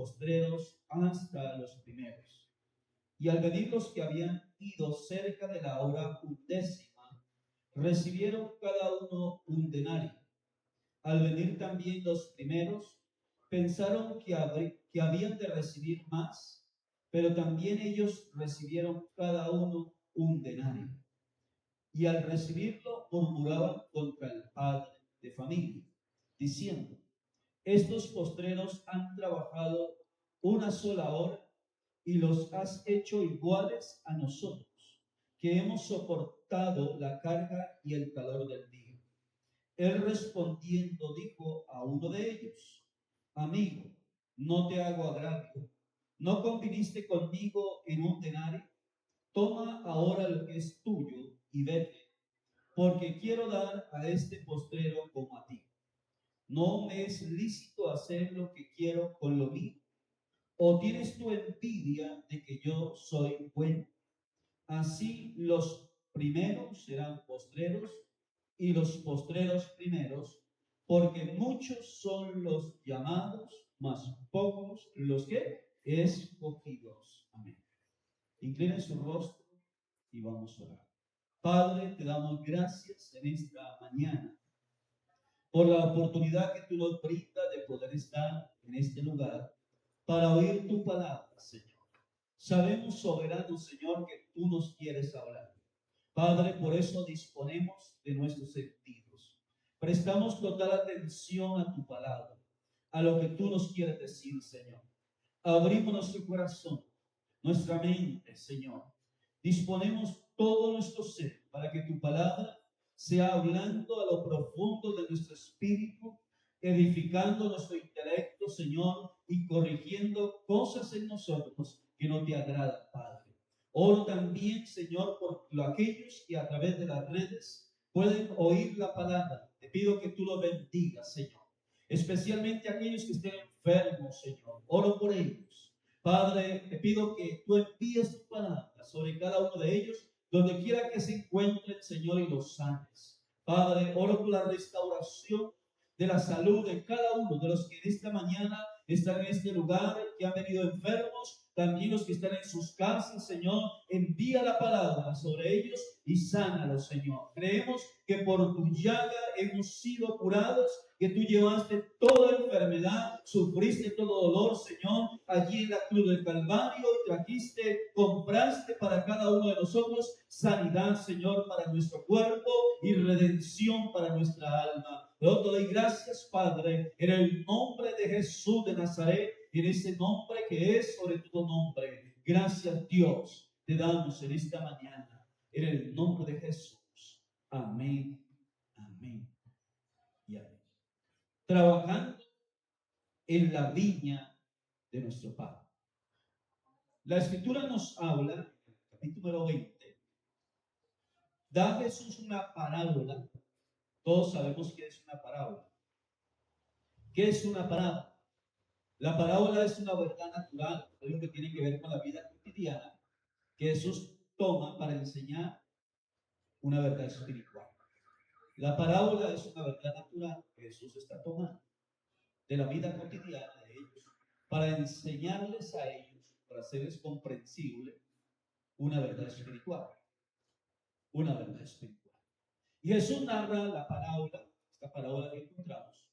postreros hasta los primeros. Y al venir los que habían ido cerca de la hora 10ª, recibieron cada uno un denario. Al venir también los primeros, pensaron que habían de recibir más, pero también ellos recibieron cada uno un denario. Y al recibirlo murmuraban contra el padre de familia, diciendo: estos postreros han trabajado una sola hora y los has hecho iguales a nosotros, que hemos soportado la carga y el calor del día. Él respondiendo dijo a uno de ellos: amigo, no te hago agravio. ¿No conviniste conmigo en un denario? Toma ahora lo que es tuyo y vete, porque quiero dar a este postrero como a ti. ¿No me es lícito hacer lo que quiero con lo mío? ¿O tienes tu envidia de que yo soy bueno? Así los primeros serán postreros y los postreros primeros, porque muchos son los llamados, mas pocos los que escogidos. Amén. Inclinen su rostro y vamos a orar. Padre, te damos gracias en esta mañana por la oportunidad que tú nos brindas de poder estar en este lugar para oír tu palabra, Señor. Sabemos, soberano Señor, que tú nos quieres hablar. Padre, por eso disponemos de nuestros sentidos. Prestamos total atención a tu palabra, a lo que tú nos quieres decir, Señor. Abrimos nuestro corazón, nuestra mente, Señor. Disponemos todo nuestro ser para que tu palabra sea hablando a lo profundo de nuestro espíritu, edificando nuestro intelecto, Señor, y corrigiendo cosas en nosotros que no te agradan, Padre. Oro también, Señor, por aquellos que a través de las redes pueden oír la palabra. Te pido que tú lo bendigas, Señor. Especialmente aquellos que estén enfermos, Señor. Oro por ellos. Padre, te pido que tú envíes tu palabra sobre cada uno de ellos, donde quiera que se encuentren, Señor, y los sanes. Padre, oro por la restauración de la salud de cada uno de los que en esta mañana están en este lugar, que han venido enfermos, también los que están en sus casas, Señor. Envía la palabra sobre ellos y sánalos, Señor. Creemos que por tu llaga hemos sido curados, que tú llevaste toda enfermedad, sufriste todo dolor, Señor, allí en la cruz del Calvario, y trajiste, compraste para cada uno de nosotros sanidad, Señor, para nuestro cuerpo y redención para nuestra alma. Yo te doy gracias, Padre, en el nombre de Jesús de Nazaret, en ese nombre que es sobre todo nombre. Gracias, Dios, te damos en esta mañana, en el nombre de Jesús. Amén, amén y amén. Trabajando en la viña de nuestro Padre. La Escritura nos habla, en el capítulo 20, da Jesús una parábola. Todos sabemos que es una parábola. ¿Qué es una parábola? La parábola es una verdad natural, algo que tiene que ver con la vida cotidiana, que Jesús toma para enseñar una verdad espiritual. La parábola es una verdad natural que Jesús está tomando de la vida cotidiana de ellos para enseñarles a ellos, para hacerles comprensible una verdad espiritual. Una verdad espiritual. Y Jesús narra la parábola, esta parábola que encontramos,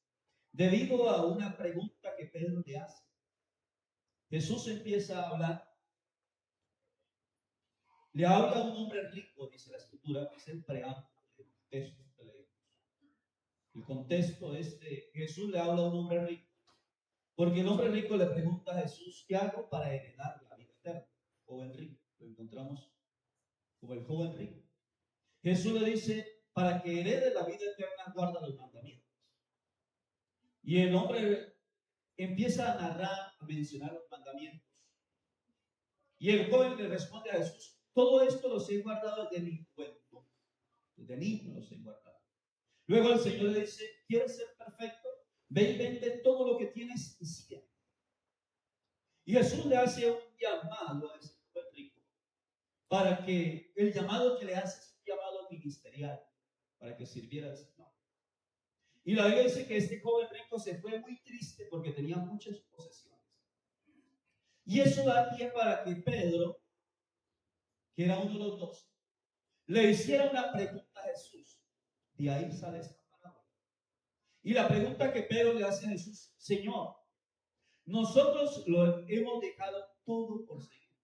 debido a una pregunta que Pedro le hace. Jesús empieza a hablar, le habla a un hombre rico, dice la Escritura, que es el preámbulo del texto que leemos. El contexto es de Jesús le habla a un hombre rico, porque el hombre rico le pregunta a Jesús: ¿qué hago para heredar la vida eterna? Joven rico, lo encontramos como el joven rico. Jesús le dice: para que herede la vida eterna, guarda los mandamientos. Y el hombre empieza a narrar, a mencionar los mandamientos. Y el joven le responde a Jesús: todo esto los he guardado desde mi juventud. Desde niño los he guardado. Luego el Señor le dice: ¿quieres ser perfecto? Ve y vende todo lo que tienes y sigue. Y Jesús le hace un llamado a ese joven rico, para que el llamado que le hace es un llamado ministerial, para que sirviera al Señor. Y la Biblia dice que este joven rico se fue muy triste porque tenía muchas posesiones. Y eso da pie para que Pedro, que era uno de los 12, le hiciera una pregunta a Jesús. De ahí sale esta palabra. Y la pregunta que Pedro le hace a Jesús: Señor, nosotros lo hemos dejado todo por seguir.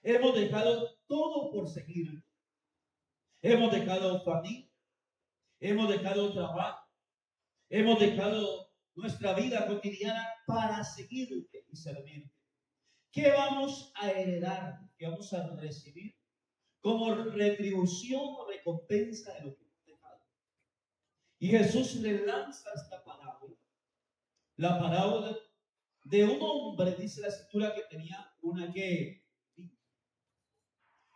Hemos dejado todo por seguir. Hemos dejado familia, hemos dejado trabajo, hemos dejado nuestra vida cotidiana para seguirte y servirte. ¿Qué vamos a heredar? ¿Qué vamos a recibir como retribución o recompensa de lo que hemos dejado? Y Jesús le lanza esta parábola, la parábola de un hombre, dice la escritura, que tenía una que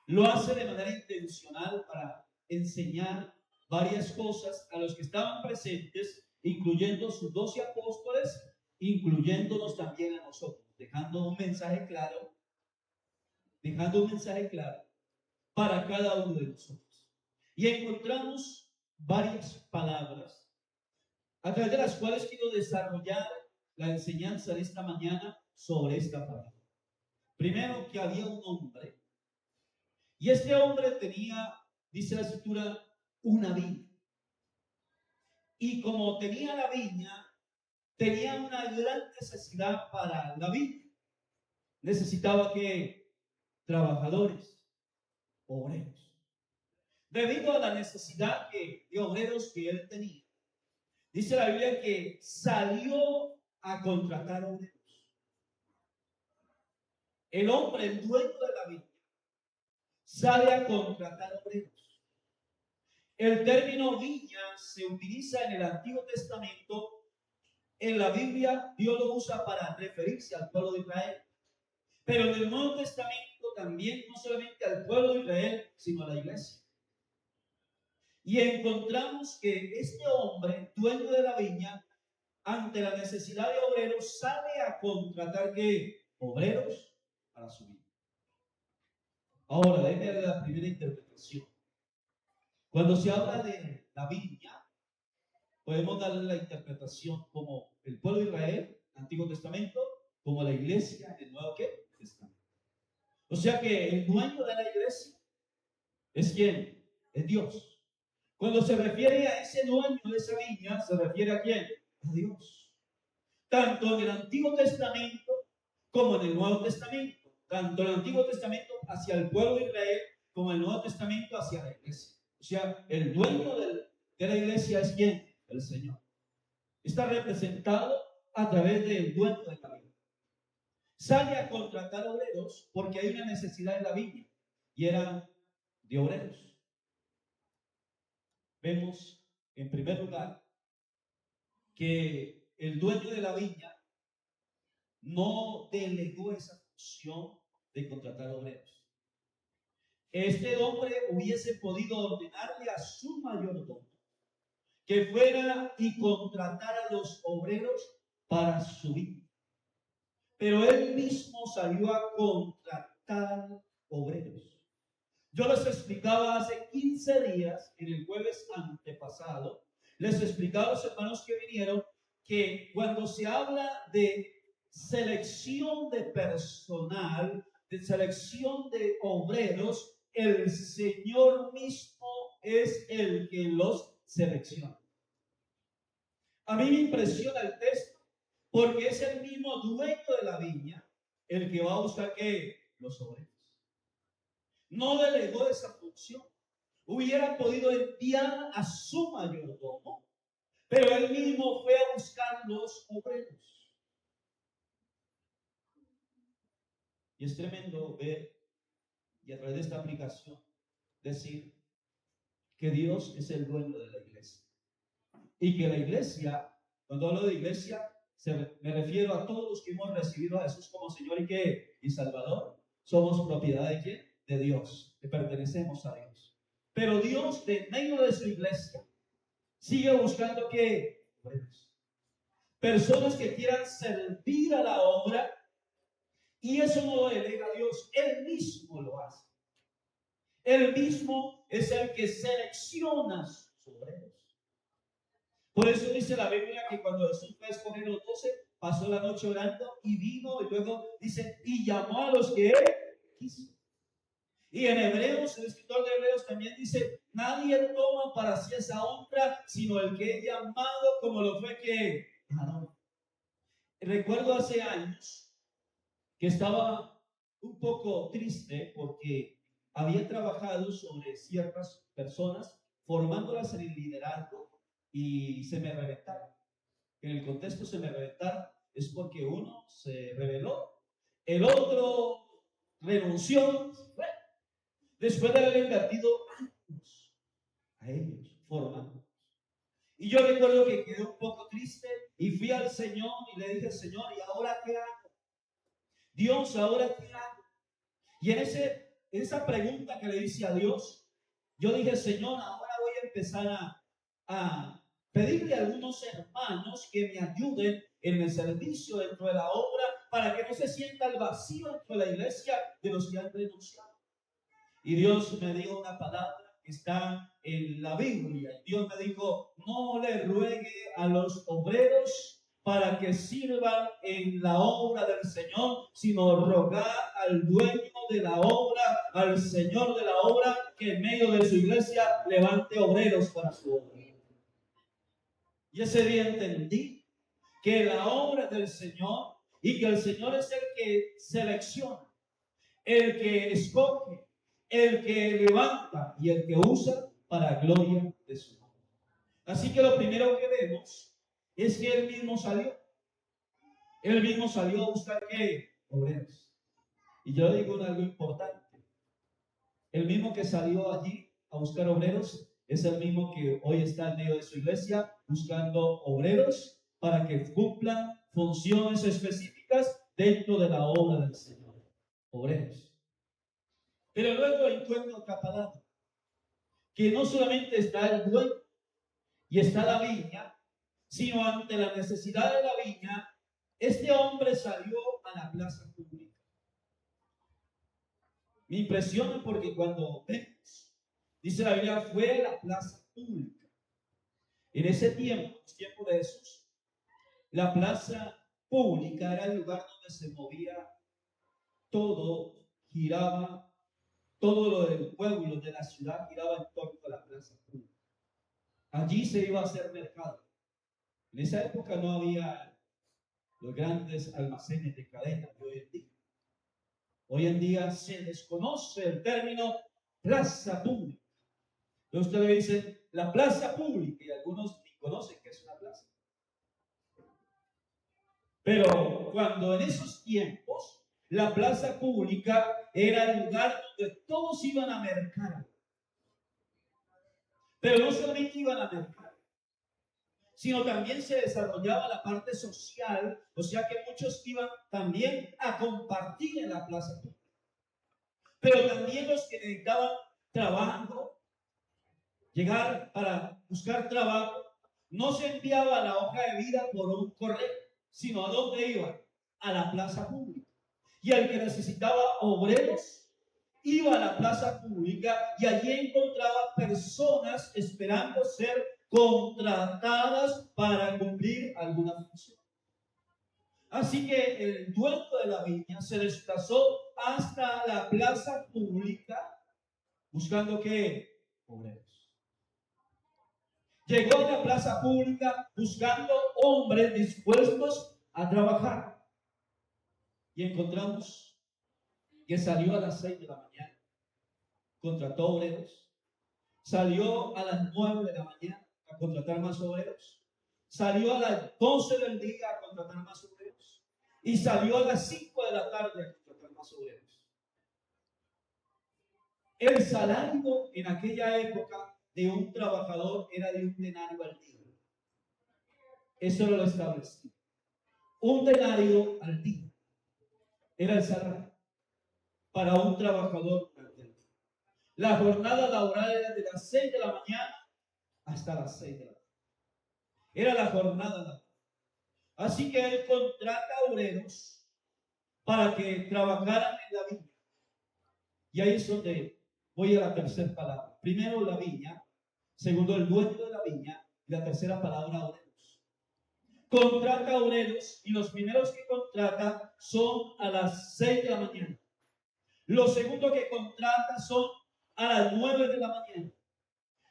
lo hace de manera intencional para enseñar varias cosas a los que estaban presentes, incluyendo sus 12 apóstoles, incluyéndonos también a nosotros, dejando un mensaje claro para cada uno de nosotros. Y encontramos varias palabras a través de las cuales quiero desarrollar la enseñanza de esta mañana sobre esta palabra. Primero, que había un hombre, y este hombre tenía, dice la escritura, una viña. Y como tenía la viña, tenía una gran necesidad para la viña. Necesitaba que trabajadores, obreros. Debido a la necesidad de obreros que él tenía, dice la Biblia que salió a contratar obreros. El hombre, el dueño de la viña, sale a contratar obreros. El término viña se utiliza en el Antiguo Testamento. En la Biblia Dios lo usa para referirse al pueblo de Israel. Pero en el Nuevo Testamento también, no solamente al pueblo de Israel, sino a la iglesia. Y encontramos que este hombre, dueño de la viña, ante la necesidad de obreros, sale a contratar ¿qué? Obreros para su viña. Ahora, déjeme ver la primera interpretación. Cuando se habla de la viña, podemos darle la interpretación como el pueblo de Israel, Antiguo Testamento, como la iglesia, el Nuevo Testamento. O sea que el dueño de la iglesia es ¿quién? Es Dios. Cuando se refiere a ese dueño de esa viña, se refiere a ¿quién? A Dios. Tanto en el Antiguo Testamento como en el Nuevo Testamento. Tanto en el Antiguo Testamento hacia el pueblo de Israel, como en el Nuevo Testamento hacia la iglesia. O sea, el dueño de la iglesia es ¿quién? El Señor. Está representado a través del dueño de la viña. Sale a contratar obreros porque hay una necesidad en la viña, y era de obreros. Vemos, en primer lugar, que el dueño de la viña no delegó esa función de contratar obreros. Este hombre hubiese podido ordenarle a su mayordomo que fuera y contratara a los obreros para su viña. Pero él mismo salió a contratar obreros. Yo les explicaba hace 15 días, en el jueves antepasado, les explicaba a los hermanos que vinieron que cuando se habla de selección de personal, de selección de obreros, el Señor mismo es el que los selecciona. A mí me impresiona el texto porque es el mismo dueño de la viña el que va a buscar que los obreros. No delegó esa función. Hubiera podido enviar a su mayordomo, pero él mismo fue a buscar los obreros. Y es tremendo ver, y a través de esta aplicación, decir que Dios es el dueño de la iglesia. Y que la iglesia, cuando hablo de iglesia, me refiero a todos los que hemos recibido a Jesús como Señor y Salvador. Somos propiedad de ¿quién? De Dios, que pertenecemos a Dios. Pero Dios, en medio de su iglesia, sigue buscando ¿qué? Personas que quieran servir a la obra, y eso no lo delega a Dios, Él mismo lo hace. Él mismo es el que selecciona sus obreros. Por eso dice la Biblia que cuando Jesús fue a escoger los 12, pasó la noche orando y vino y luego dice, y llamó a los que él quiso. Y en Hebreos, el escritor de Hebreos también dice, nadie toma para sí esa honra, sino el que es llamado como lo fue que Aarón. Recuerdo hace años que estaba un poco triste porque había trabajado sobre ciertas personas, formándolas en el liderazgo y se me reventaron. En el contexto se me reventaron es porque uno se rebeló, el otro renunció, después de haber invertido años a ellos formando. Y yo recuerdo que quedé un poco triste y fui al Señor y le dije, Señor, ¿y ahora qué hago? Dios, ¿ahora qué hago? Y en esa pregunta que le hice a Dios, yo dije, Señor, ahora voy a empezar a pedirle a algunos hermanos que me ayuden en el servicio dentro de la obra para que no se sienta el vacío dentro de la iglesia de los que han renunciado. Y Dios me dio una palabra que está en la Biblia. Dios me dijo, no le ruegue a los obreros para que sirvan en la obra del Señor, sino rogar al dueño de la obra, al Señor de la obra, que en medio de su iglesia levante obreros para su obra. Y ese día entendí que la obra del Señor y que el Señor es el que selecciona, el que escoge, el que levanta y el que usa para gloria de su nombre. Así que lo primero que vemos es que él mismo salió. Él mismo salió a buscar ¿qué? Obreros. Y yo digo algo importante. El mismo que salió allí a buscar obreros es el mismo que hoy está en medio de su iglesia buscando obreros para que cumplan funciones específicas dentro de la obra del Señor. Obreros. Pero luego encuentro otra palabra, que no solamente está el dueño y está la viña, sino ante la necesidad de la viña, este hombre salió a la plaza pública. Me impresiona porque cuando vemos, dice la Biblia, fue a la plaza pública. En ese tiempo, el tiempo de Jesús, la plaza pública era el lugar donde se movía todo, giraba, todo lo del pueblo, de la ciudad, giraba en torno a la plaza pública. Allí se iba a hacer mercado. En esa época no había los grandes almacenes de cadena de hoy en día. Hoy en día se desconoce el término plaza pública. Entonces ustedes dicen la plaza pública y algunos ni conocen qué es una plaza. Pero cuando en esos tiempos la plaza pública era el lugar donde todos iban a mercar. Pero no solamente iban a mercar, sino también se desarrollaba la parte social, o sea que muchos iban también a compartir en la plaza pública. Pero también los que necesitaban trabajo, llegar para buscar trabajo, no se enviaba la hoja de vida por un correo, sino ¿a dónde iban? A la plaza pública. Y el que necesitaba obreros, iba a la plaza pública y allí encontraba personas esperando ser contratadas para cumplir alguna función. Así que el dueño de la viña se desplazó hasta la plaza pública buscando ¿qué? Obreros. Llegó a la plaza pública buscando hombres dispuestos a trabajar. Y encontramos que salió a las 6 de la mañana, contrató obreros, salió a las 9 de la mañana a contratar más obreros, salió a las 12 del día a contratar más obreros y salió a las 5 de la tarde a contratar más obreros. El salario en aquella época de un trabajador era de un denario al día. Eso lo establecí. Un denario al día era el salario para un trabajador. La jornada laboral era de las 6 de la mañana hasta las 6 de la tarde. Era la jornada laboral. Así que él contrata obreros para que trabajaran en la viña. Y ahí es donde voy a la tercera palabra. Primero la viña, segundo el dueño de la viña y la tercera palabra obreros. contrata obreros y los primeros que contrata son a las 6 de la mañana. Los segundos que contrata son a las 9 de la mañana.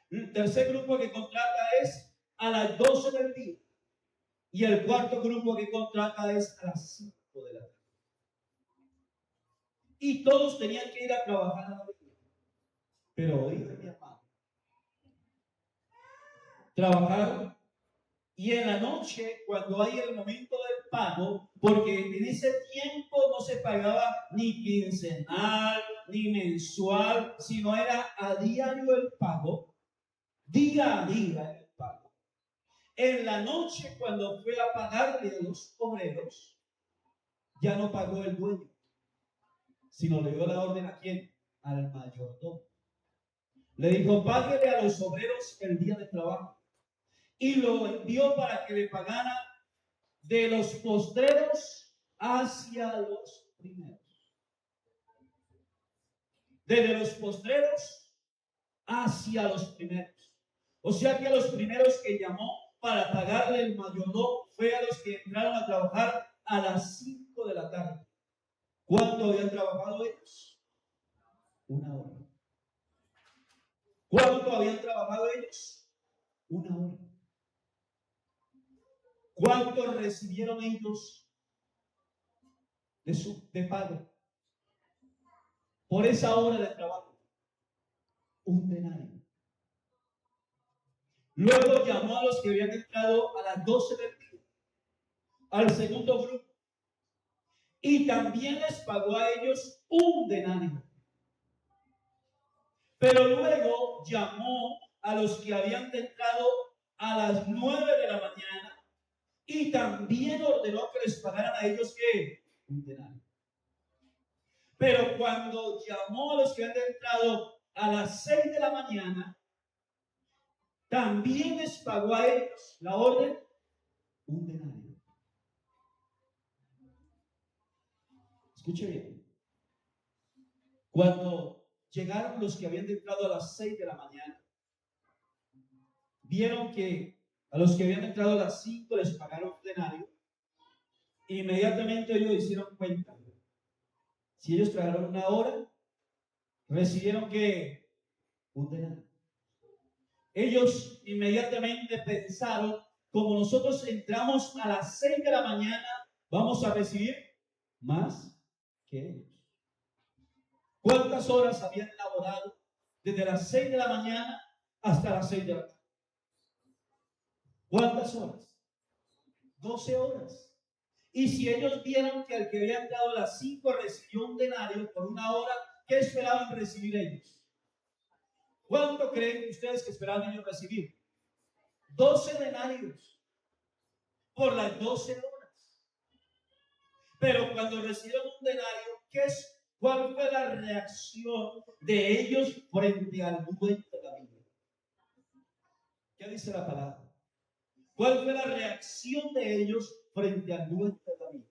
El tercer grupo que contrata es a las 12 del día. Y el cuarto grupo que contrata es a las 5 de la tarde. Y todos tenían que ir a trabajar a la mañana. Pero oiga, mi hermano, trabajar. Y en la noche, cuando hay el momento del pago, porque en ese tiempo no se pagaba ni quincenal, ni mensual, sino era a diario el pago, día a día el pago. En la noche, cuando fue a pagarle a los obreros, ya no pagó el dueño, sino le dio la orden ¿a quién? Al mayordomo. Le dijo, páguele a los obreros el día de trabajo. Y lo envió para que le pagara de los postreros hacia los primeros. Desde los postreros hacia los primeros. O sea que a los primeros que llamó para pagarle el mayordomo fue a los que entraron a trabajar a las 5 de la tarde. ¿Cuánto habían trabajado ellos? 1 hora. ¿Cuánto habían trabajado ellos? 1 hora. ¿Cuánto recibieron ellos de pago por esa hora de trabajo? 1 denario. Luego llamó a los que habían entrado a las 12 del día, al segundo grupo, y también les pagó a ellos 1 denario. Pero luego llamó a los que habían entrado a las 9 de la mañana y también ordenó que les pagaran a ellos ¿qué? 1 denario. Pero cuando llamó a los que habían entrado a las 6 de la mañana, también les pagó a ellos la orden 1 denario. Escuche bien. Cuando llegaron los que habían entrado a las 6 de la mañana, vieron que a los que habían entrado a las 5 les pagaron 1 denario. Inmediatamente ellos hicieron cuenta. Si ellos trabajaron 1 hora, recibieron que 1 denario. Ellos inmediatamente pensaron, como nosotros entramos a las 6 de la mañana, vamos a recibir más que ellos. ¿Cuántas horas habían laborado desde las 6 de la mañana hasta las 6 de la tarde? ¿Cuántas horas? 12 horas. Y si ellos vieron que el que había entrado a las 5 recibió 1 denario por 1 hora, ¿qué esperaban recibir ellos? ¿Cuánto creen ustedes que esperaban ellos recibir? 12 denarios por las 12 horas. Pero cuando recibieron 1 denario, ¿cuál fue la reacción de ellos frente al dueño de la viña? ¿Qué dice la palabra? ¿Cuál fue la reacción de ellos frente al dueño de la viña?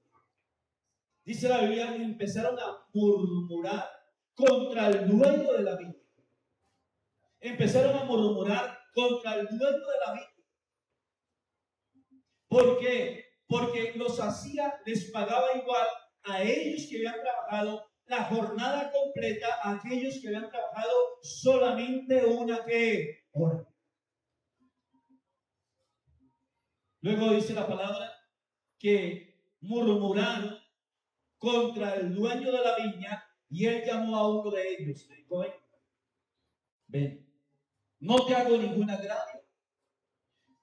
Dice la Biblia que empezaron a murmurar contra el dueño de la viña. Empezaron a murmurar contra el dueño de la viña. ¿Por qué? Porque les pagaba igual a ellos que habían trabajado la jornada completa, a aquellos que habían trabajado solamente 1 hora. Luego dice la palabra que murmuraron contra el dueño de la viña y él llamó a uno de ellos. Le dijo, ven, no te hago ningún agravio.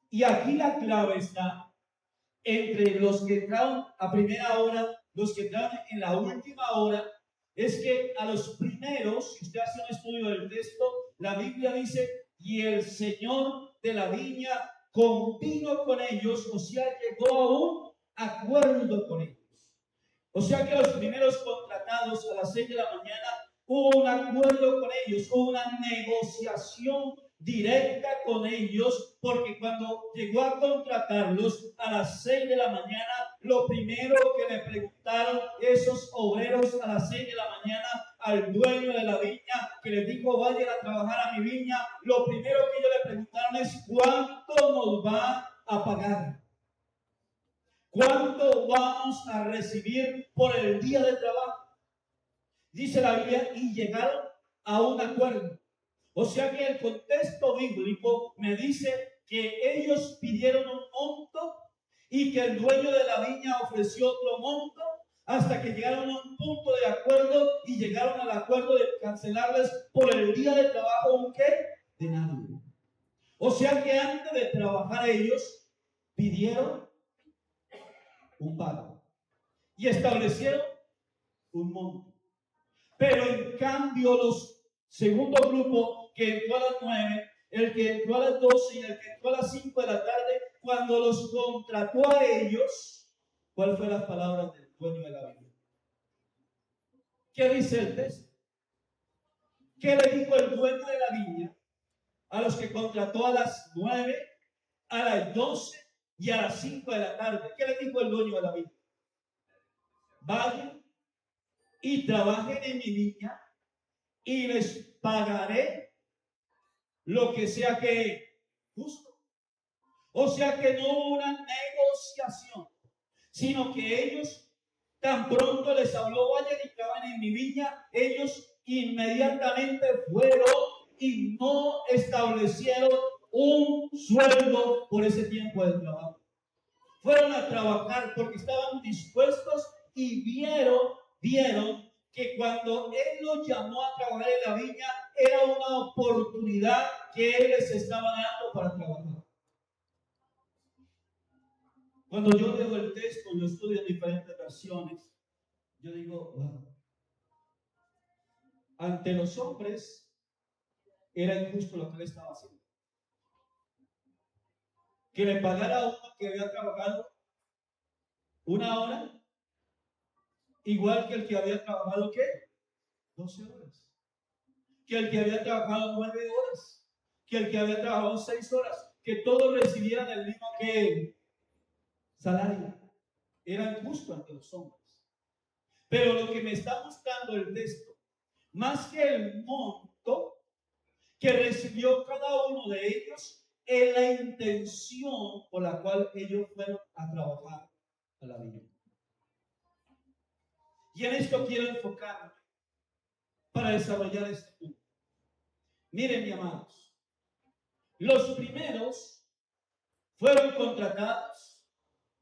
Y aquí la clave está entre los que entraron a primera hora, los que entraron en la última hora, es que a los primeros, si usted hace un estudio del texto, la Biblia dice, y el Señor de la viña convino con ellos, o sea, llegó a un acuerdo con ellos. O sea que los primeros contratados a las 6 de la mañana hubo un acuerdo con ellos, hubo una negociación directa con ellos, porque cuando llegó a contratarlos a las 6 de la mañana, lo primero que le preguntaron esos obreros a las 6 de la mañana al dueño de la viña, que les dijo vayan a trabajar a mi viña, lo primero que ellos le preguntaron es ¿cuánto nos va a pagar? ¿Cuánto vamos a recibir por el día de trabajo? Dice la Biblia, y llegaron a un acuerdo. O sea que el contexto bíblico me dice que ellos pidieron un monto y que el dueño de la viña ofreció otro monto hasta que llegaron a un punto de acuerdo y llegaron al acuerdo de cancelarles por el día de trabajo un ¿qué? Denario. O sea que antes de trabajar ellos pidieron un pago y establecieron un monto. Pero en cambio los segundo grupo que entró a las 9, el que entró a las 12 y el que entró a las 5 de la tarde, cuando los contrató a ellos, ¿cuál fue las palabras del dueño de la viña? ¿Qué dice el texto? ¿Qué le dijo el dueño de la viña a los que contrató a las 9, a las 12 y a las 5 de la tarde? ¿Qué le dijo el dueño de la viña? Vayan y trabajen en mi viña y les pagaré lo que sea que justo. O sea que no hubo una negociación, sino que ellos, tan pronto les habló, vayan y trabajen en mi viña, ellos inmediatamente fueron y no establecieron un sueldo por ese tiempo de trabajo. Fueron a trabajar porque estaban dispuestos y vieron que cuando Él los llamó a trabajar en la viña, era una oportunidad que Él les estaba dando para trabajar. Cuando yo leo el texto, yo estudio diferentes versiones, yo digo, wow. Ante los hombres era injusto lo que Él estaba haciendo. Que le pagara a uno que había trabajado una hora, igual que el que había trabajado, ¿qué? 12 horas. Que el que había trabajado 9 horas, que el que había trabajado 6 horas, que todos recibieran el mismo que salario. Era injusto ante los hombres. Pero lo que me está mostrando el texto, más que el monto que recibió cada uno de ellos, es la intención por la cual ellos fueron a trabajar a la vida. Y en esto quiero enfocarme para desarrollar este punto. Miren, mis amados, los primeros fueron contratados,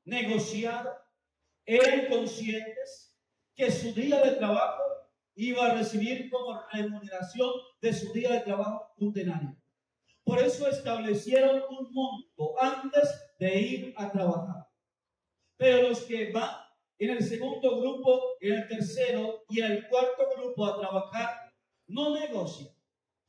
negociados, eran conscientes que su día de trabajo iba a recibir como remuneración de su día de trabajo un denario. Por eso establecieron un monto antes de ir a trabajar. Pero los que van en el segundo grupo, en el tercero y en el cuarto grupo a trabajar, no negocian.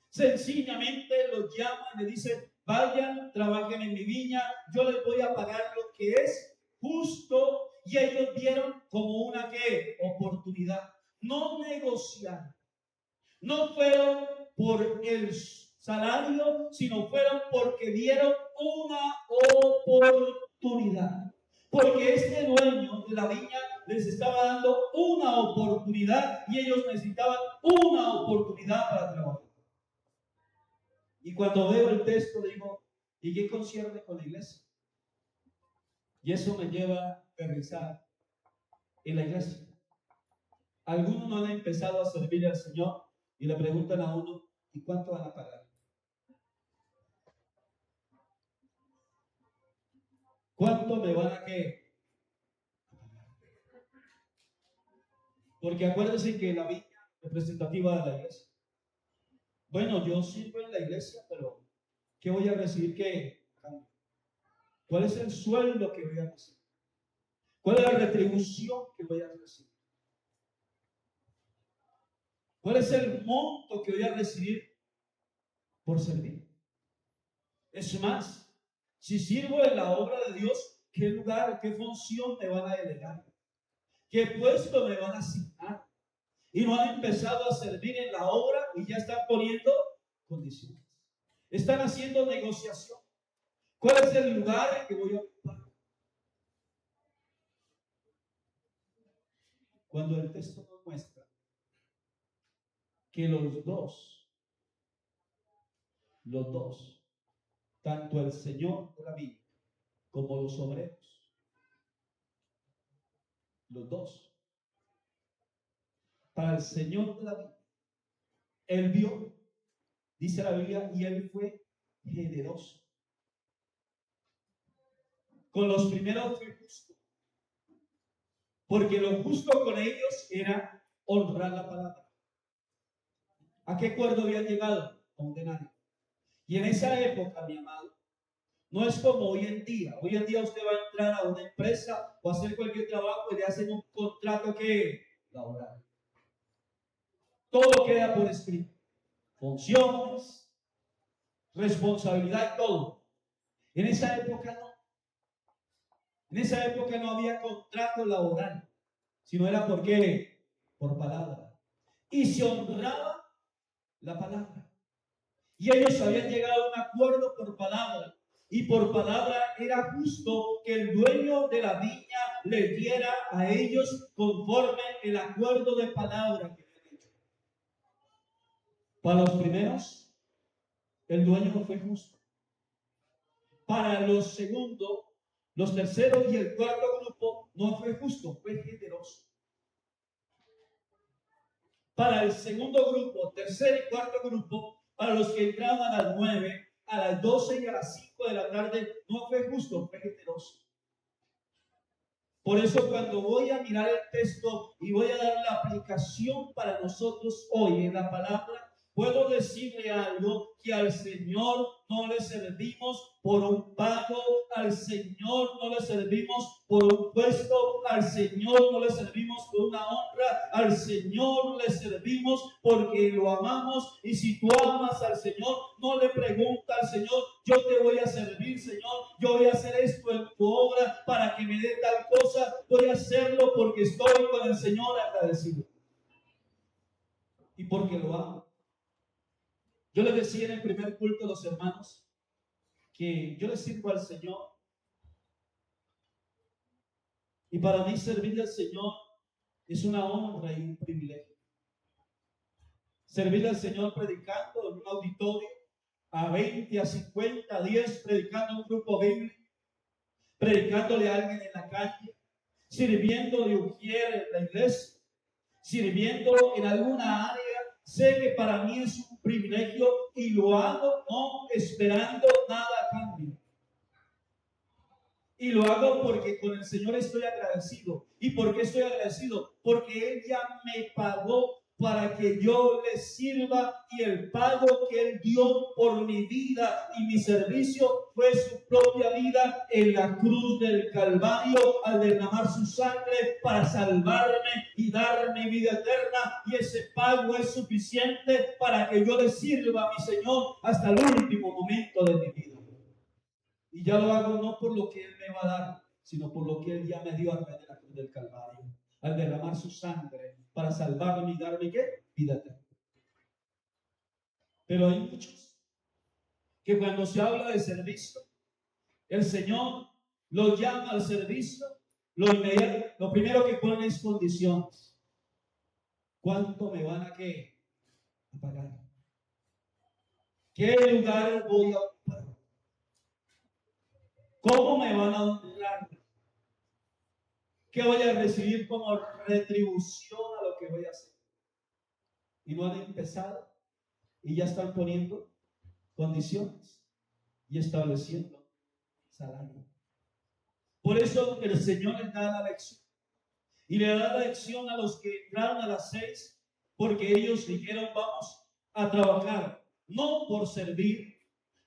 Sencillamente los llaman y le dicen, vayan, trabajen en mi viña, yo les voy a pagar lo que es justo. Y ellos vieron como una ¿qué? Oportunidad. No negociaron. No fueron por el salario, sino fueron porque vieron una oportunidad. Porque este dueño de la viña les estaba dando una oportunidad y ellos necesitaban una oportunidad para trabajar. Y cuando veo el texto digo, ¿y qué concierne con la iglesia? Y eso me lleva a aterrizar en la iglesia. Algunos no han empezado a servir al Señor y le preguntan a uno, ¿y cuánto van a pagar? ¿Cuánto me van a qué? Porque acuérdense que la viña representativa de la iglesia. Bueno, yo sirvo en la iglesia, pero ¿qué voy a recibir? ¿Qué? ¿Cuál es el sueldo que voy a recibir? ¿Cuál es la retribución que voy a recibir? ¿Cuál es el monto que voy a recibir por servir? Es más, si sirvo en la obra de Dios, ¿qué lugar, qué función me van a delegar? ¿Qué puesto me van a asignar? Y no han empezado a servir en la obra y ya están poniendo condiciones. Están haciendo negociación. ¿Cuál es el lugar que voy a ocupar? Cuando el texto nos muestra que los dos, tanto el Señor de la vida como los obreros, los dos. Para el Señor de la vida. Él vio, dice la Biblia, y él fue generoso. Con los primeros fue justo, porque lo justo con ellos era honrar la palabra. ¿A qué acuerdo habían llegado? A un denario. Y en esa época, mi amado, no es como hoy en día. Hoy en día usted va a entrar a una empresa o a hacer cualquier trabajo y le hacen un contrato que laboral. Todo queda por escrito. Funciones, responsabilidad y todo. En esa época no. En esa época no había contrato laboral, sino era por qué, por palabra. Y se honraba la palabra. Y ellos habían llegado a un acuerdo por palabra. Y por palabra era justo que el dueño de la viña le diera a ellos conforme el acuerdo de palabra que habían hecho. Para los primeros, el dueño no fue justo. Para los segundos, los terceros y el cuarto grupo no fue justo, fue generoso. Para el segundo grupo, tercer y cuarto grupo, para los que entraban a las 9, a las 12 y a las 5 de la tarde, no fue justo, fue generoso. Por eso cuando voy a mirar el texto y voy a dar la aplicación para nosotros hoy en la palabra, puedo decirle algo, que al Señor no le servimos por un pago, al Señor no le servimos por un puesto, al Señor no le servimos por una honra, al Señor le servimos porque lo amamos. Y si tú amas al Señor, no le pregunta al Señor, yo te voy a servir, Señor, yo voy a hacer esto en tu obra para que me dé tal cosa, voy a hacerlo porque estoy con el Señor agradecido y porque lo amo. Yo les decía en el primer culto a los hermanos que yo les sirvo al Señor y para mí servirle al Señor es una honra y un privilegio. Servirle al Señor predicando en un auditorio a 20, a 50, a 10, predicando en un grupo bíblico, predicándole a alguien en la calle, sirviendo de ujier en la iglesia, sirviendo en alguna área. Sé que para mí es un privilegio y lo hago no esperando nada a cambio. Y lo hago porque con el Señor estoy agradecido. ¿Y por qué estoy agradecido? Porque Él ya me pagó para que yo le sirva, y el pago que Él dio por mi vida y mi servicio fue su propia vida en la cruz del Calvario al derramar su sangre para salvarme y darme vida eterna. Y ese pago es suficiente para que yo le sirva a mi Señor hasta el último momento de mi vida. Y ya lo hago no por lo que Él me va a dar, sino por lo que Él ya me dio a través de la cruz del Calvario, al derramar su sangre para salvarme y darme ¿qué? Vida eterna. Pero hay muchos que cuando se habla de servicio, el Señor los llama al servicio, lo primero que ponen es condiciones. ¿Cuánto me van a qué? A pagar. ¿Qué lugar voy a ocupar? ¿Cómo me van a honrar? ¿Qué voy a recibir como retribución a lo que voy a hacer? Y no han empezado y ya están poniendo condiciones y estableciendo salario. Por eso el Señor les da la lección. Y le da la lección a los que entraron a las 6, porque ellos dijeron, vamos a trabajar, no por servir,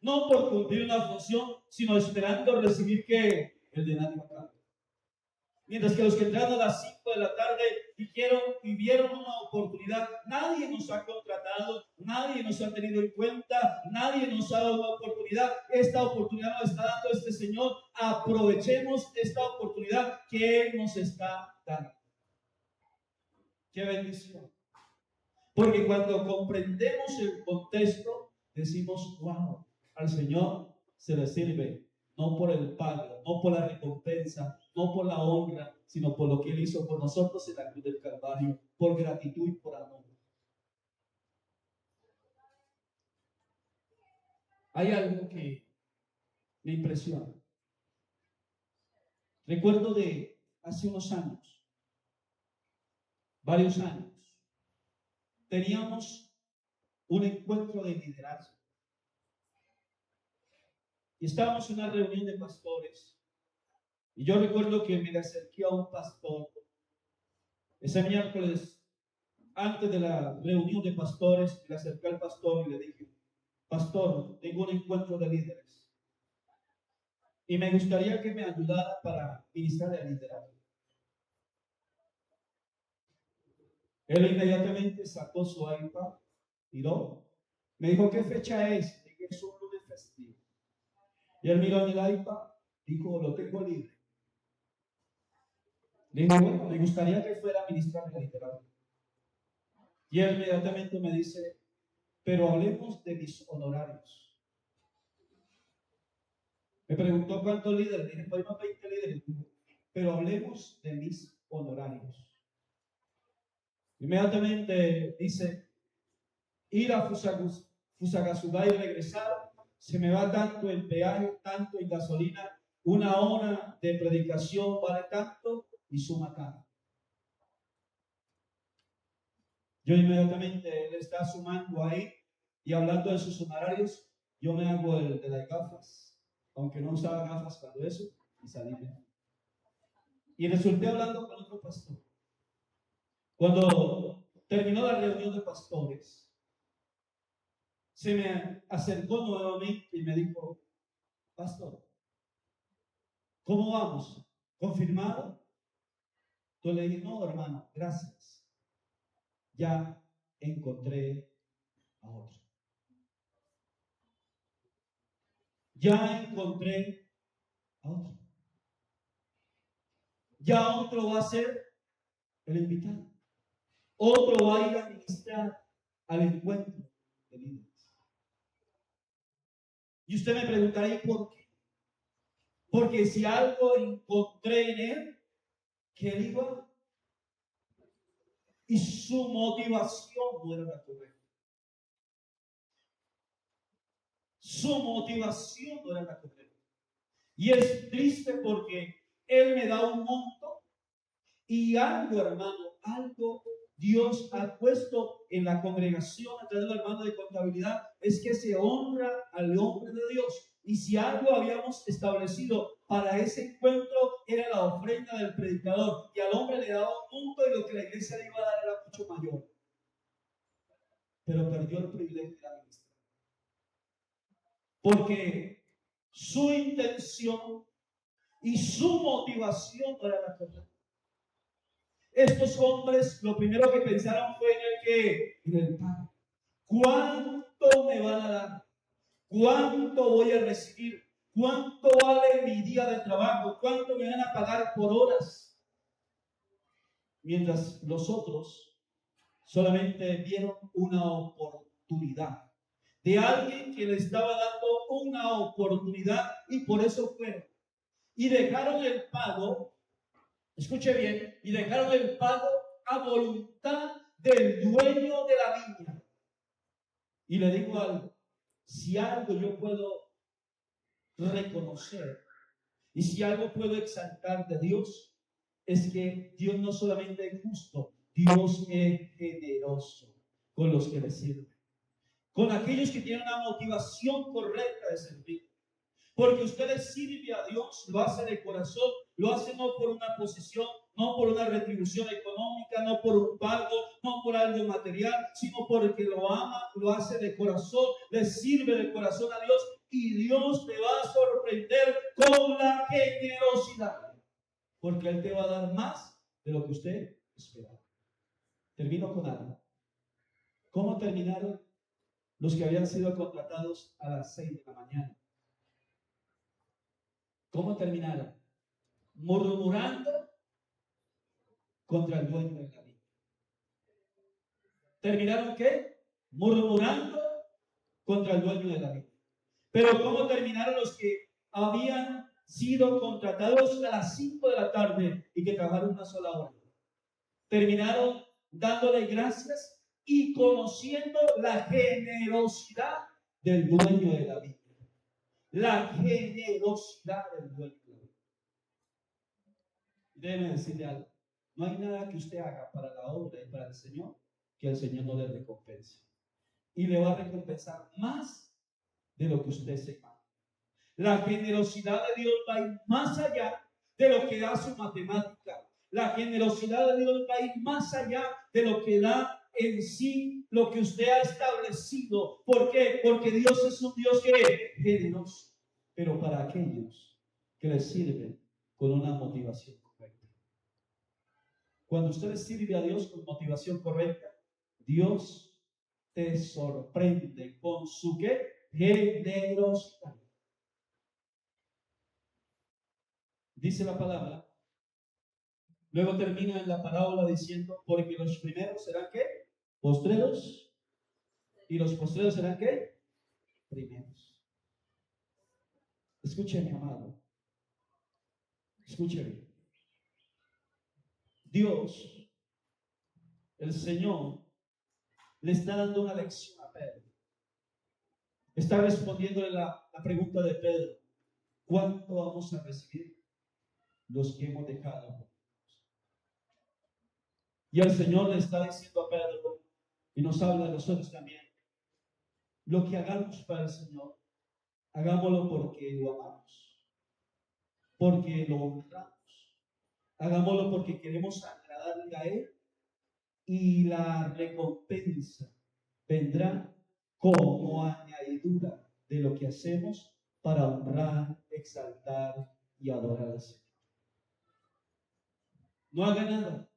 no por cumplir una función, sino esperando recibir que el denario acá. Mientras que los que entraron a las 5 de la tarde dijeron y vieron una oportunidad. Nadie nos ha contratado, nadie nos ha tenido en cuenta, nadie nos ha dado una oportunidad. Esta oportunidad nos está dando este Señor. Aprovechemos esta oportunidad que Él nos está dando. ¡Qué bendición! Porque cuando comprendemos el contexto, decimos, wow, al Señor se le sirve, no por el pago, no por la recompensa, no por la honra, sino por lo que Él hizo por nosotros en la cruz del Calvario, por gratitud y por amor. Hay algo que me impresiona. Recuerdo de hace unos años, varios años, teníamos un encuentro de liderazgo. Y estábamos en una reunión de pastores. Y yo recuerdo que me acerqué a un pastor ese miércoles, antes de la reunión de pastores. Me acerqué al pastor y le dije: pastor, tengo un encuentro de líderes y me gustaría que me ayudara para ministrar el liderazgo. Él inmediatamente sacó su iPad, miró, me dijo: ¿qué fecha es? Dije: es un lunes festivo. Y él miró en el iPad, dijo: lo tengo libre. Le dije: bueno, me gustaría que fuera a ministrar el liderazgo. Y él inmediatamente me dice: pero hablemos de mis honorarios. Me preguntó cuántos líderes. Dije: pues más 20 líderes. Pero hablemos de mis honorarios. Inmediatamente dice: ir a Fusagasugá y regresar, se me va tanto en peaje, tanto en gasolina, 1 hora de predicación vale tanto y suma tanto. Yo inmediatamente, él está sumando ahí y hablando de sus honorarios, yo me hago el de las gafas, aunque no usaba gafas cuando eso, y salí bien. Y resulté hablando con otro pastor. Cuando terminó la reunión de pastores, se me acercó nuevamente y me dijo: pastor, ¿cómo vamos? ¿Confirmado? Yo le dije: no, hermano, gracias. Ya encontré a otro. Ya encontré a otro. Ya otro va a ser el invitado. Otro va a ir a ministrar al encuentro de líderes. Y usted me preguntará: ¿y por qué? Porque si algo encontré en él, que él iba y su motivación no era la correcta. Su motivación no era la correcta. Y es triste porque él me da un monto y algo, hermano, algo Dios ha puesto en la congregación a través del hermano de contabilidad, es que se honra al hombre de Dios. Y si algo habíamos establecido para ese encuentro era la ofrenda del predicador, y al hombre le daba un monto y lo que la iglesia le iba a dar era mucho mayor. Pero perdió el privilegio de la ministra. Porque su intención y su motivación no era la correcta. Estos hombres lo primero que pensaron fue en el pago. ¿Cuánto me van a dar? ¿Cuánto voy a recibir? ¿Cuánto vale mi día de trabajo? ¿Cuánto me van a pagar por horas? Mientras los otros solamente vieron una oportunidad de alguien que le estaba dando una oportunidad, y por eso fueron. Y dejaron el pago, escuche bien, y dejaron el pago a voluntad del dueño de la viña. Y le digo algo: si algo yo puedo reconocer y si algo puedo exaltar de Dios, es que Dios no solamente es justo, Dios es generoso con los que le sirven, con aquellos que tienen una motivación correcta de servir. Porque usted le sirve a Dios, lo hace de corazón, lo hace no por una posición, no por una retribución económica, no por un pago, no por algo material, sino porque lo ama, lo hace de corazón, le sirve de corazón a Dios, y Dios te va a sorprender con la generosidad, porque Él te va a dar más de lo que usted esperaba. Termino con algo. ¿Cómo terminaron los que habían sido contratados a las 6 de la mañana? ¿Cómo terminaron? Murmurando contra el dueño de la viña. ¿Terminaron qué? Murmurando contra el dueño de la viña. Pero ¿cómo terminaron los que habían sido contratados a las 5 de la tarde y que trabajaron una sola hora? Terminaron dándole gracias y conociendo la generosidad del dueño de la viña. La generosidad del dueño de la viña. Déjeme decirle algo. No hay nada que usted haga para la obra y para el Señor que el Señor no le recompense. Y le va a recompensar más de lo que usted se imagina. La generosidad de Dios va a ir más allá de lo que da su matemática. La generosidad de Dios va a ir más allá de lo que da en sí lo que usted ha establecido. ¿Por qué? Porque Dios es un Dios que es generoso, pero para aquellos que le sirven con una motivación correcta. Cuando usted le sirve a Dios con motivación correcta, Dios te sorprende con su ¿qué? Generosidad. Dice la palabra. Luego termina en la parábola diciendo, porque los primeros serán ¿qué? Postreros. Y los postreros serán ¿qué? Primeros. Escuche, mi amado. Escuche bien. Dios, el Señor, le está dando una lección a Pedro. Está respondiéndole la pregunta de Pedro. ¿Cuánto vamos a recibir los que hemos dejado? Y el Señor le está diciendo a Pedro, y nos habla de nosotros también, lo que hagamos para el Señor, hagámoslo porque lo amamos, porque lo honramos, hagámoslo porque queremos agradarle a Él, y la recompensa vendrá como añadidura de lo que hacemos para honrar, exaltar y adorar al Señor. No haga nada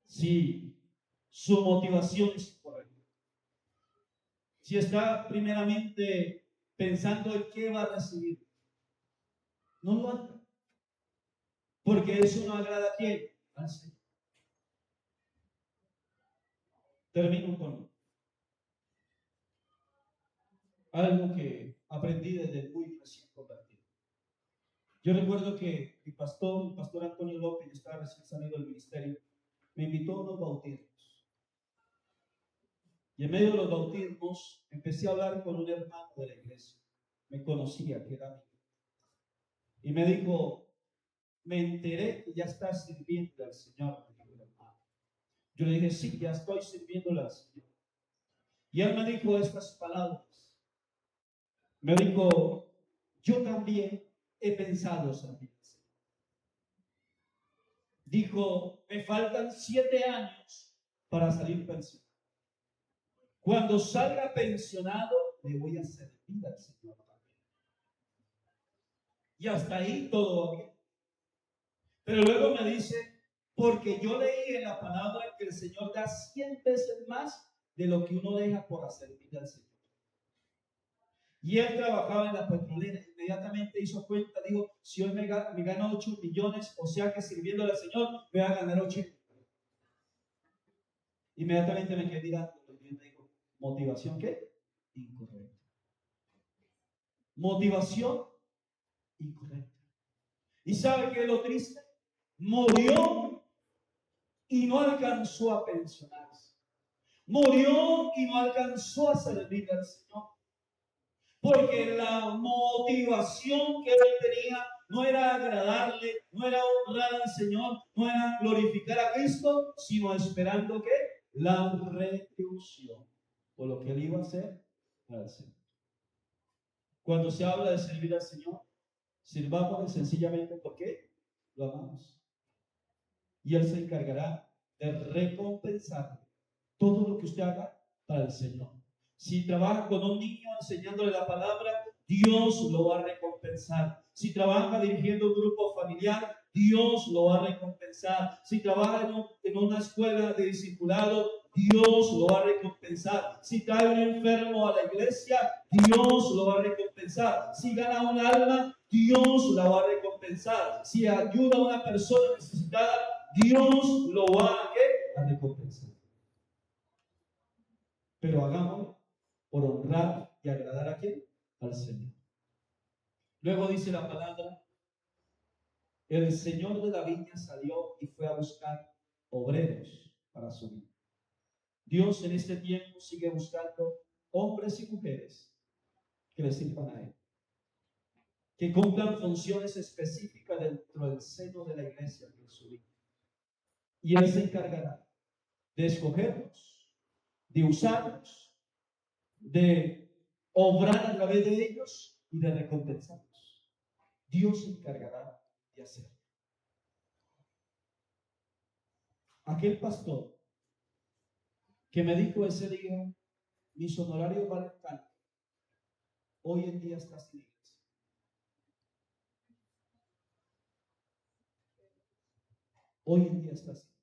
si su motivación es correcta. Si está primeramente pensando en qué va a recibir, no lo haga. Porque eso no agrada a quién, al Señor. Termino con algo que aprendí desde muy recién convertido. Yo recuerdo que el pastor Antonio López, yo estaba recién salido del ministerio, me invitó a unos bautismos. Y en medio de los bautismos empecé a hablar con un hermano de la iglesia. Me conocía, que era amigo. Y me dijo, me enteré que ya estás sirviendo al Señor. Yo le dije, sí, ya estoy sirviendo al Señor. Y él me dijo estas palabras. Me dijo, yo también he pensado servir al Señor. Dijo, me faltan 7 años para salir pensionado. Cuando salga pensionado, le voy a servir al Señor también. Y hasta ahí todo va bien. Pero luego me dice, porque yo leí en la palabra que el Señor da 100 veces más de lo que uno deja por servir al Señor. Y él trabajaba en la petrolera. Inmediatamente hizo cuenta, dijo, si hoy me gano 8 millones, o sea que sirviendo al Señor, me va a ganar 80. Inmediatamente me quedé mirando y me dijo, ¿motivación qué? Incorrecta. Motivación incorrecta. ¿Y sabe qué es lo triste? Murió y no alcanzó a pensionarse. Murió y no alcanzó a servir al Señor. Porque la motivación que él tenía no era agradarle, no era honrar al Señor, no era glorificar a Cristo, sino esperando que la retribución por lo que él iba a hacer al Señor. Cuando se habla de servir al Señor, sirvámosle sencillamente porque lo amamos. Y Él se encargará de recompensar todo lo que usted haga para el Señor. Si trabaja con un niño enseñándole la palabra, Dios lo va a recompensar. Si trabaja dirigiendo un grupo familiar, Dios lo va a recompensar. Si trabaja en una escuela de discipulado, Dios lo va a recompensar. Si trae un enfermo a la iglesia, Dios lo va a recompensar. Si gana un alma, Dios la va a recompensar. Si ayuda a una persona necesitada, Dios lo va a recompensar. Pero hagámoslo por honrar y agradar a quién? Al Señor. Luego dice la palabra, el Señor de la viña salió y fue a buscar obreros para su viña. Dios en este tiempo sigue buscando hombres y mujeres que le sirvan a Él, que cumplan funciones específicas dentro del seno de la iglesia que es su viña. Y Él se encargará de escogerlos, de usarlos, de obrar a través de ellos y de recompensarlos. Dios se encargará de hacerlo. Aquel pastor que me dijo ese día, mis honorarios valen tanto, hoy en día está sin iglesia. Hoy en día está sin iglesia.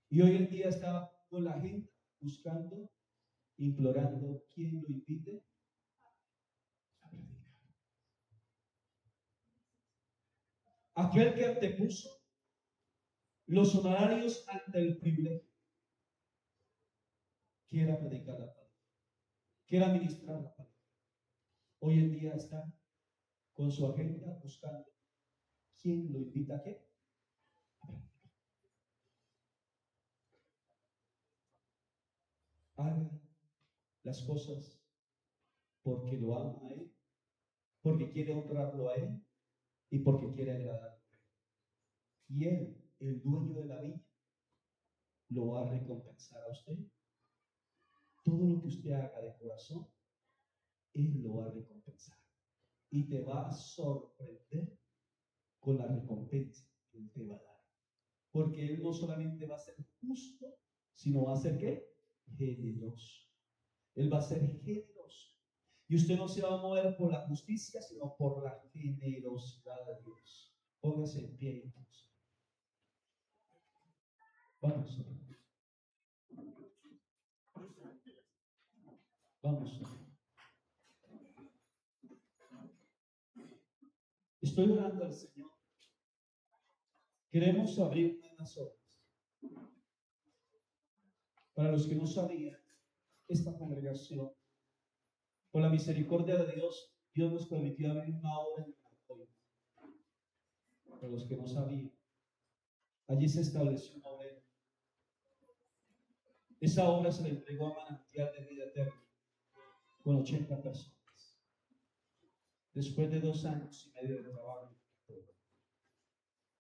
Y hoy en día está con la gente buscando, implorando quien lo invite a predicar. Aquel que antepuso los honorarios ante el privilegio, quiera predicar la palabra, quiera ministrar la palabra. Hoy en día está con su agenda buscando quién lo invita a qué. Haga las cosas porque lo ama a Él, porque quiere honrarlo a Él y porque quiere agradarlo a Él. Y Él, el dueño de la viña, lo va a recompensar a usted. Todo lo que usted haga de corazón, Él lo va a recompensar. Y te va a sorprender con la recompensa que Él te va a dar. Porque Él no solamente va a ser justo, sino va a ser ¿qué? Generoso. Él va a ser generoso. Y usted no se va a mover por la justicia, sino por la generosidad de Dios. Póngase en pie, entonces. Vamos. Vamos. Estoy orando al Señor. Queremos abrir unas obras. Para los que no sabían, esta congregación, por la misericordia de Dios, Dios nos permitió abrir una obra en Manantial. Para los que no sabían, allí se estableció una obra. Esa obra se le entregó a Manantial de Vida Eterna con 80 personas. Después de 2 años y medio de trabajo.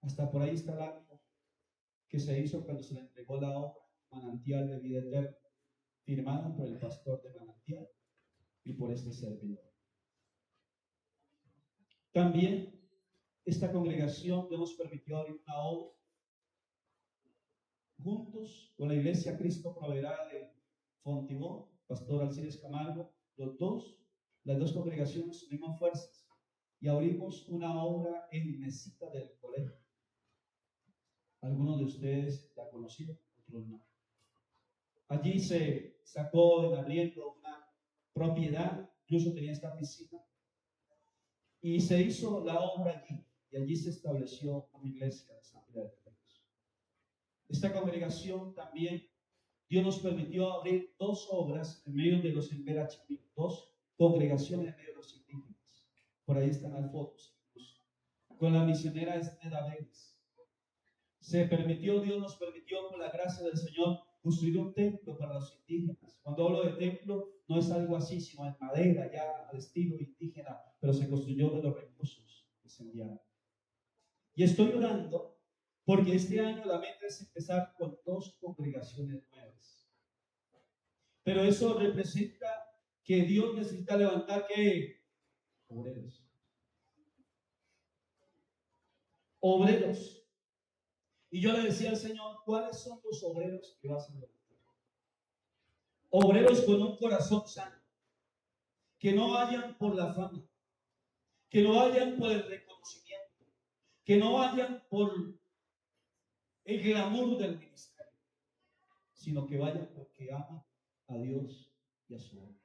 Hasta por ahí está el acto que se hizo cuando se le entregó la obra Manantial de Vida Eterna, firmado por el pastor de Manantial y por este servidor. También esta congregación Dios nos permitió abrir una obra juntos con la iglesia Cristo Proveerá de Fontibón, pastor Alcides Camargo, las dos congregaciones unimos fuerzas y abrimos una obra en Mesita del Colegio. Algunos de ustedes la conocieron, otros no. Allí se sacó en arriendo una propiedad, incluso tenía esta piscina, y se hizo la obra allí, y allí se estableció una iglesia de Asamblea de Dios. Esta congregación también, Dios nos permitió abrir 2 obras en medio de los Emberachimí, 2 congregaciones en medio de los indígenas. Por ahí están las fotos, con la misionera Esneda Vélez. Dios nos permitió, con la gracia del Señor, construir un templo para los indígenas. Cuando hablo de templo, no es algo así, sino en madera, ya al estilo indígena, pero se construyó de los recursos que se enviaron. Y estoy orando porque este año la meta es empezar con 2 congregaciones nuevas. Pero eso representa que Dios necesita levantar ¿qué? Obreros. Obreros. Y yo le decía al Señor, ¿cuáles son los obreros que vas a levantar? Obreros con un corazón sano, que no vayan por la fama, que no vayan por el reconocimiento, que no vayan por el glamour del ministerio, sino que vayan porque aman a Dios y a su hombre.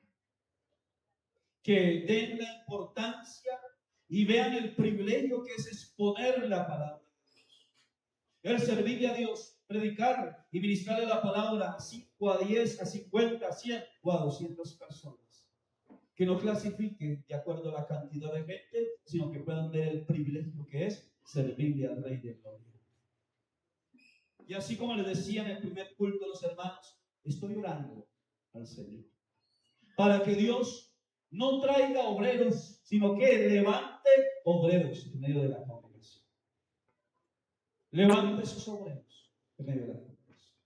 Que den la importancia y vean el privilegio que es exponer la palabra de Dios, el servirle a Dios, predicar y ministrarle la palabra a 5, a 10, a 50, a 100 o a 200 personas. Que no clasifiquen de acuerdo a la cantidad de gente, sino que puedan ver el privilegio que es servirle al Rey de Gloria. Y así como les decía en el primer culto a los hermanos, estoy orando al Señor para que Dios no traiga obreros, sino que levante obreros en medio de la congregación. Levanta esos obreros en medio de la congregación.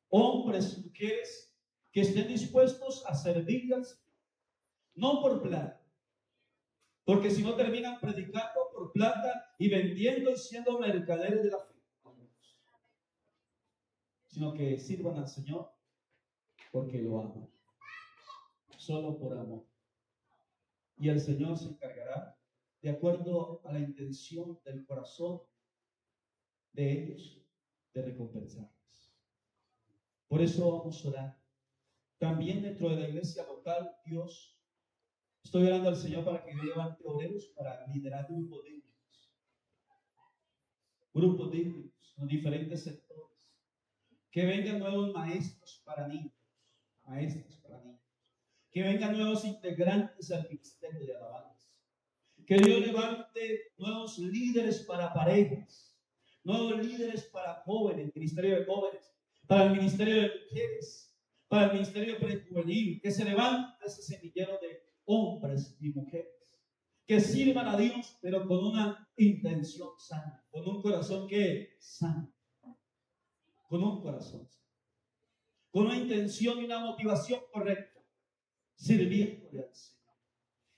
Hombres y mujeres que estén dispuestos a servirle al Señor, no por plata, porque si no terminan predicando por plata y vendiendo y siendo mercaderes de la fe, sino que sirvan al Señor porque lo aman, solo por amor. Y el Señor se encargará de acuerdo a la intención del corazón de ellos de recompensarles. Por eso vamos a orar. También dentro de la iglesia local, Dios, estoy orando al Señor para que Dios levante obreros para liderar grupos bíblicos en diferentes sectores. Que vengan nuevos maestros para niños, que vengan nuevos integrantes al ministerio de alabanza. Que Dios levante nuevos líderes para parejas, nuevos líderes para jóvenes, ministerio de jóvenes, para el ministerio de mujeres, para el ministerio prejuvenil. Que se levante ese semillero de hombres y mujeres que sirvan a Dios, pero con una intención sana, con un corazón que sano, con un corazón sano, con una intención y una motivación correcta, sirviéndole al Señor.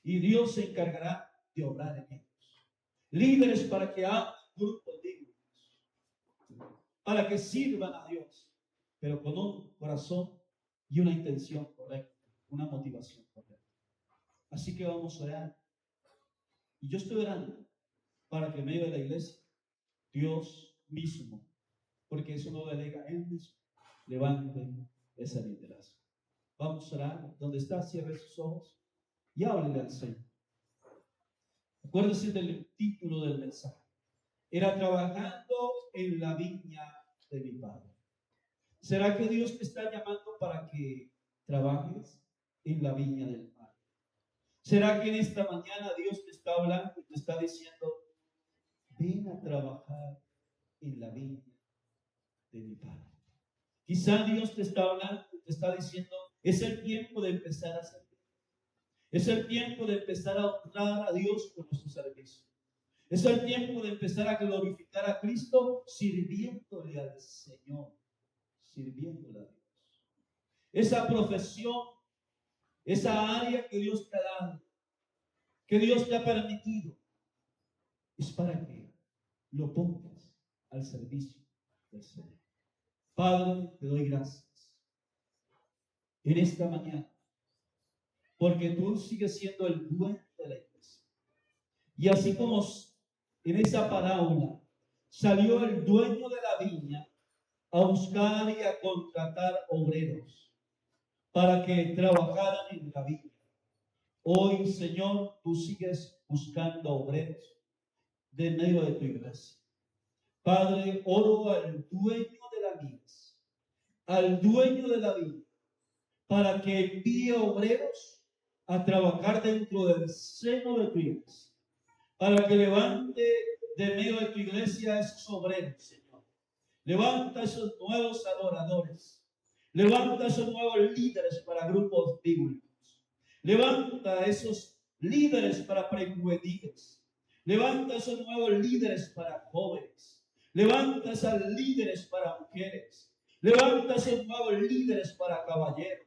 Y Dios se encargará de obrar en ellos. Líderes para que hagan grupos dignos, para que sirvan a Dios, pero con un corazón y una intención correcta, una motivación correcta. Así que vamos a orar. Y yo estoy orando para que en medio de la iglesia, Dios mismo, porque eso no delega Él mismo, levante ese liderazgo. Vamos a orar. Donde está, cierre sus ojos y háblele al Señor. Acuérdese del título del mensaje. Era trabajando en la viña de mi Padre. ¿Será que Dios te está llamando para que trabajes en la viña del Padre? ¿Será que en esta mañana Dios te está hablando y te está diciendo, ven a trabajar en la viña de mi Padre? Quizá Dios te está hablando y te está diciendo, es el tiempo de empezar a servir. Es el tiempo de empezar a honrar a Dios con nuestro servicio. Es el tiempo de empezar a glorificar a Cristo sirviéndole al Señor, sirviéndole a Dios. Esa profesión, esa área que Dios te ha dado, que Dios te ha permitido, es para que lo pongas al servicio del Señor. Padre, te doy gracias en esta mañana, porque tú sigues siendo el dueño de la iglesia. Y así como en esa parábola salió el dueño de la viña a buscar y a contratar obreros para que trabajaran en la viña. Hoy, Señor, tú sigues buscando obreros de medio de tu iglesia. Padre, oro al dueño de la mies, al dueño de la viña, para que envíe obreros a trabajar dentro del seno de tu iglesia, para que levante de medio de tu iglesia esos obreros, Señor. Levanta esos nuevos adoradores. Levanta esos nuevos líderes para grupos bíblicos. Levanta esos líderes para prejuveniles. Levanta esos nuevos líderes para jóvenes. Levanta esos líderes para mujeres. Levanta esos nuevos líderes para caballeros.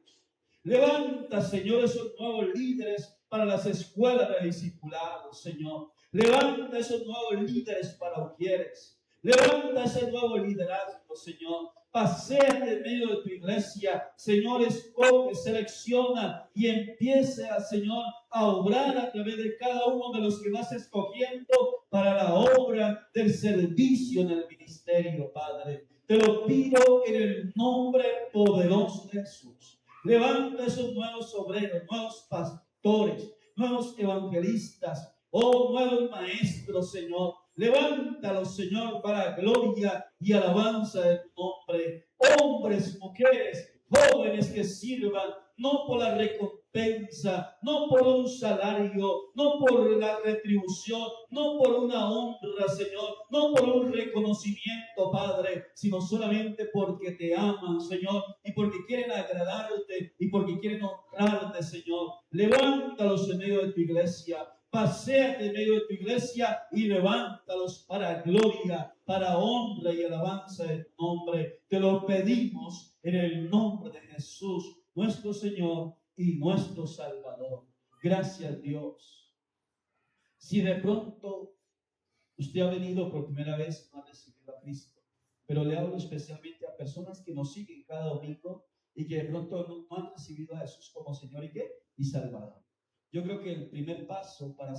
Levanta, Señor, esos nuevos líderes para las escuelas de discipulados, Señor. Levanta esos nuevos líderes para mujeres. Levanta ese nuevo liderazgo, Señor. Pasea en medio de tu iglesia, Señor, escoge, selecciona y empiece a, Señor, a obrar a través de cada uno de los que vas escogiendo para la obra del servicio en el ministerio, Padre. Te lo pido en el nombre poderoso de Jesús. Levanta esos nuevos obreros, nuevos pastores, nuevos evangelistas, nuevos maestros, Señor. Levántalos, Señor, para gloria y alabanza de tu nombre. Hombres, mujeres, jóvenes que sirvan, no por la recompensa, no por un salario, no por la retribución, no por una honra, Señor, no por un reconocimiento, Padre, sino solamente porque te aman, Señor, y porque quieren agradarte y porque quieren honrarte, Señor. Levántalos en medio de tu iglesia. Paséate en medio de tu iglesia y levántalos para gloria, para honra y alabanza de tu nombre. Te lo pedimos en el nombre de Jesús, nuestro Señor y nuestro Salvador. Gracias, Dios. Si de pronto usted ha venido por primera vez y no ha recibido a Cristo, pero le hablo especialmente a personas que nos siguen cada domingo y que de pronto no han recibido a Jesús como Señor y Salvador. Yo creo que el primer paso para